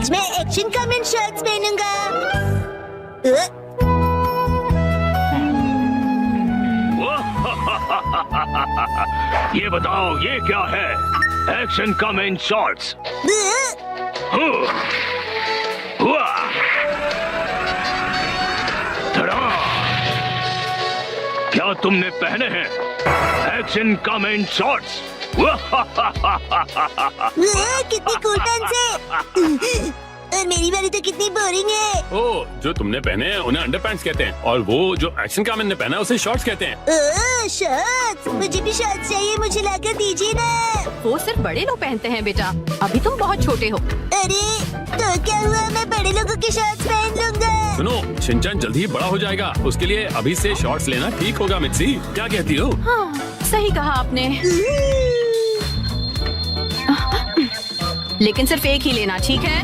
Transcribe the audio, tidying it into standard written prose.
आज मैं action comment shirts पहनूंगा। ये बताओ ये क्या है? Action comment shorts. क्या तुमने पहने हैं एक्शन कमेंट शॉर्ट्स? कितनी कूल पैंट्स है। और मेरी वाली तो कितनी बोरिंग है। ओ, जो तुमने पहने हैं उन्हें अंडरपैंट्स कहते हैं और वो जो एक्शन कमेंट ने पहना है उसे शॉर्ट्स कहते हैं। शर्ट्स, मुझे भी शर्ट्स चाहिए, मुझे लाकर दीजिए ना। वो सिर्फ बड़े लोग पहनते हैं बेटा, अभी तुम बहुत छोटे हो। अरे तो क्या हुआ, मैं बड़े लोगों की शर्ट्स पहन लूंगा। सुनो, शिनचैन जल्दी ही बड़ा हो जाएगा, उसके लिए अभी से शॉर्ट्स लेना ठीक होगा। मित्सी, क्या कहती हो? हाँ, सही कहा आपने, लेकिन सिर्फ एक ही लेना, ठीक है?